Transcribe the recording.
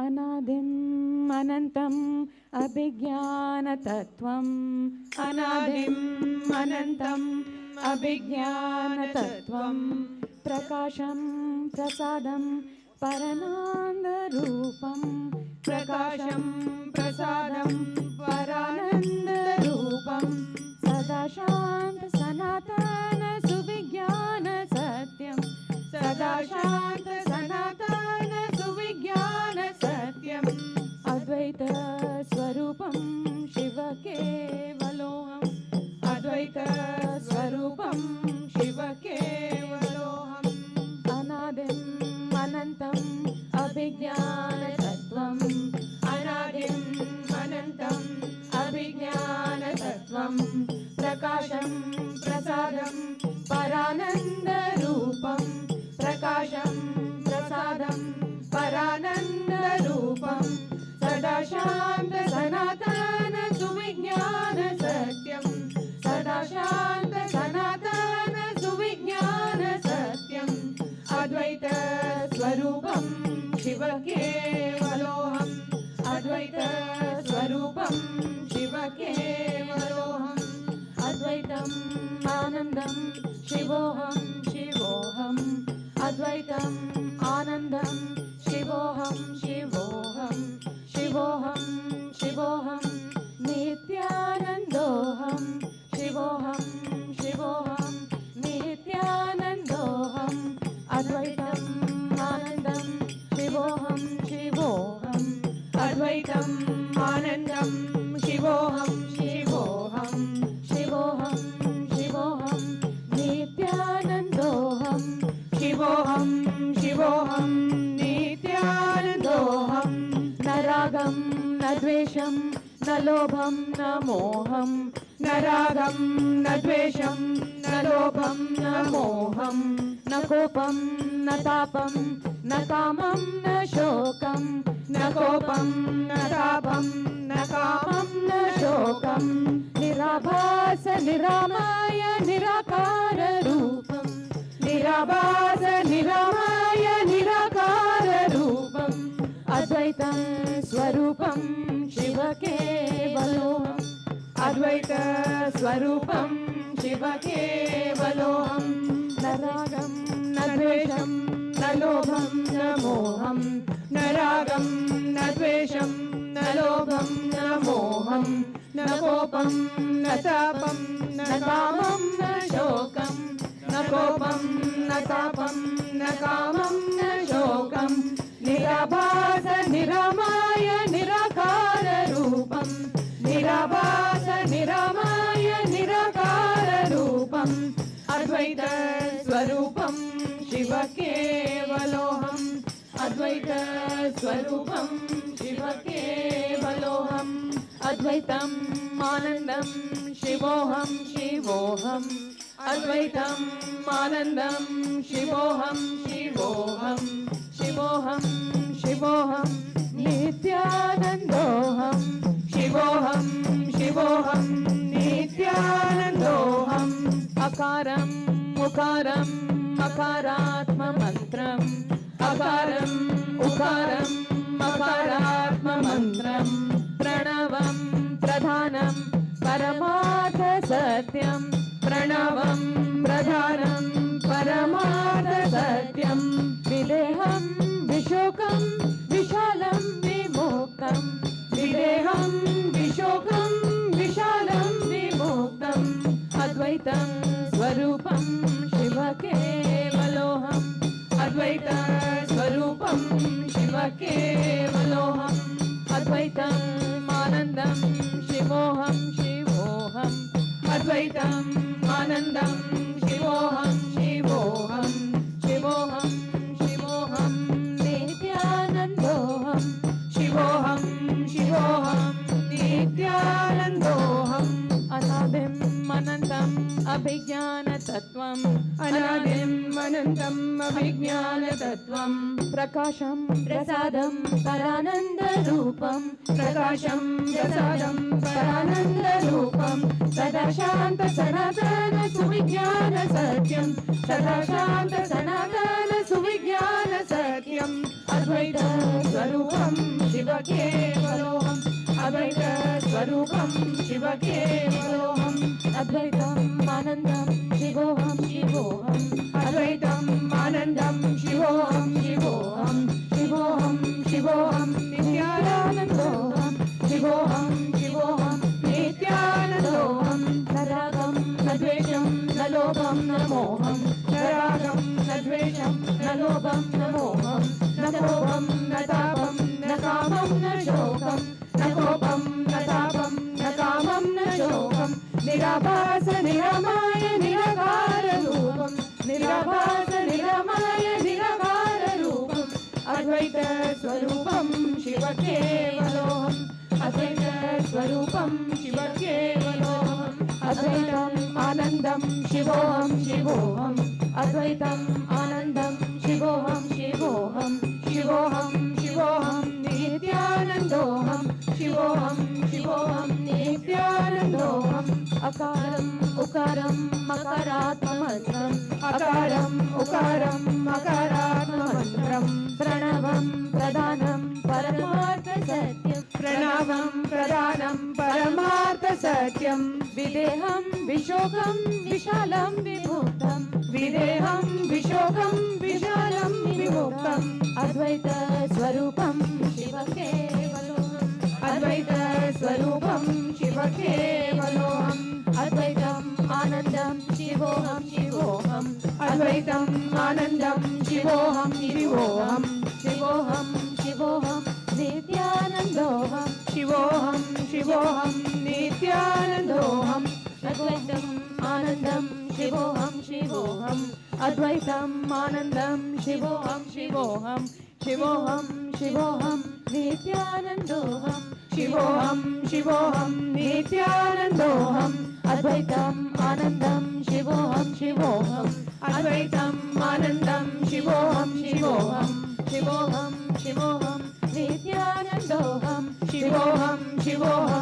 अनादिम् अनन्तम् अभिज्ञानतत्त्वम् अनादिम् अनन्तम् अभिज्ञानतत्त्वम् प्रकाशं प्रसादं परमानन्दरूपं प्रकाशं प्रसादं परानन्दरूपं सदा शान्त सनातन सुविज्ञान सत्यं सदा शान्त सनातन सुविज्ञान सत्यम् अद्वैत स्वरूपं शिव केवलोऽहम् अद्वैत स्वरूपं शिव केवलोऽहम् अनादिम् अनन्तम् अभिज्ञानतत्त्वम् अनादिम् अनन्तम् अभिज्ञानतत्त्वम् प्रकाशं प्रसादं परानन्दरूपं प्रकाशं प्रसादं परानन्दरूपं सदा शान्त सनातन सुविज्ञान सत्यं सदा शान्त सनातन सुविज्ञान सत्यम् अद्वैत स्वरूपं शिव केवलोऽहम् अद्वैत स्वरूपं शिव केवलोऽहम् अद्वैतम् आनन्दं शिवोऽहं शिवोऽहम् अद्वैतम् आनन्दं शिवोऽहं शिवोऽहं शिवोऽहं शिवोऽहं नित्यानन्दोऽहं शिवोऽहं शिवोऽहं नित्यानन्दोऽहम् अद्वैतम् आनन्दं शिवोऽहं शिवोऽहम् अद्वैतम् आनन्दं शिवोऽहं शिवोऽहं शिवोऽहं शिवोऽहं नित्यानन्दोऽहं शिवोऽहं शिवोऽहं नित्यानन्दोऽहं न रागं न द्वेषं न लोभं न मोहं न रागं न द्वेषं न लोभं न मोहं न कोपं न तापं न कामं न शोकं न कोपं न तापं न कामं न शोकं निराभास निरामय निराकार रूपं निराभास निरामय निराकार रूपम् अद्वैतं स्वरूपं शिव केवलोऽहम् अद्वैत स्वरूपं शिव केवलोऽहम् न रागं न द्वेषं न लोभं न मोहं न रागं न द्वेषं न लोभं न मोहं न कोपं न तापं न कामं न शोकं न कोपं न तापं न कामं न शोकं निराभास निरामय निराकार रूपं निराभास निरामय निराकार रूपम् अद्वैत स्वरूपं शिव केवलोऽहम् अद्वैत स्वरूपं शिव केवलोऽहम् अद्वैतम् आनन्दं शिवोऽहं शिवोऽहम् अद्वैतम् आनन्दं शिवोऽहं शिवोऽहं शिवोऽहं शिवोऽहं नित्यानन्दोऽहं शिवोऽहं शिवोऽहं नित्यानन्दोऽहम् अकारं उकारं अकारात्ममन्त्रम् अकारम् उकारम् अकारात्ममन्त्रम् प्रणवं प्रधानं परमार्थ सत्यं प्रणवं प्रधानं परमार्थ सत्यम् विदेहं विशोकं विशालं विमुक्तं विदेहं विशोकं विशालं विमुक्तम् अद्वैतं स्वरूपं शिव केवलोऽहम् अद्वैत स्वरूपं शिव केवलोऽहम् अद्वैतम् आनन्दं शिवोऽहं शिवोऽहम् अद्वैतम् आनन्दं शिवोऽहं शिवोऽहं शिवोऽहं शिवोऽहं नित्यानन्दोऽहम् शिवोऽहं शिवोऽहं नित्यानन्दोऽहम् अनादिम् अनन्तम् अभिज्ञानतत्त्वम् अनादिम् अनन्तम् अभिज्ञानतत्त्वम् प्रकाशं प्रसादं परानन्दरूपं प्रकाशं प्रसादं परानन्दरूपं सदा शान्त सनातन सुविज्ञान सत्यं सदा शान्त सनातन सुविज्ञान सत्यम् अद्वैत स्वरूपम् केवलोऽहम् अद्वैत स्वरूपं शिव केवलोऽहम् अद्वैतम् आनन्दं शिवोऽहं शिवोऽहम् अद्वैतम् आनन्दं शिवोऽहं शिवोऽहम् शिवोऽहं शिवोऽहं नित्यानन्दोऽहम् शिवोऽहं शिवोऽहं नित्यानन्दोऽहम् न रागं न द्वेषं न लोभं न मोहं न रागं न द्वेषं न लोभं न मोहं न कोपं न तापं न कामं न शोकं न कोपं न तापं न कामं न शोकं निराभास निरमाय निराकाररूपं निराभास निरमाय निराकाररूपम् अद्वैत स्वरूपं शिव केवलोऽहम् अद्वैत स्वरूपं शिव केवलोऽहम् अद्वैतम् आनन्दं शिवोऽहं शिवोऽहम् अद्वैतम् आनन्दं शिवोऽहं शिवोऽहम् शिवोऽहं शिवोऽहं नित्यानन्दोऽहम् शिवोऽहं शिवोऽहं नित्यानन्दोऽहम् अकारम् उकारं मकारात्ममन्त्रम् अकारम् उकारम् मकारात्ममन्त्रम् प्रणवं प्रधानं परमार्थसत्यं प्रणवं प्रधानं परमार्थसत्यं विदेहं विशोकं विशालं विमुक्तं विदेहं विशोकं विशालं विमुक्तम् अद्वैत स्वरूपं शिव केवलोऽहम् अद्वैत स्वरूपं शिव केवलोऽहम् अद्वैतम् आनन्दं शिवोऽहं शिवोऽहम् अद्वैतम् आनन्दं शिवोऽहं शिवोऽहम् शिवोऽहं शिवोऽहं नित्यानन्दोऽहम् शिवोऽहं शिवोऽहं नित्यानन्दोऽहम् अद्वैतम् आनन्दं शिवोऽहं शिवोऽहम् अद्वैतम् आनन्दं शिवोऽहं शिवोऽहम् शिवोऽहं शिवोऽहं नित्यानन्दोऽहम् शिवोऽहं शिवोऽहं नित्यानन्दोऽहम् अद्वैतम् आनन्दं शिवोऽहं शिवोऽहम् अद्वैतम् आनन्दं शिवोऽहं शिवोऽहम् शिवोऽहं शिवोऽहं नित्यानन्दोऽहम् शिवोऽहं शिवोऽहं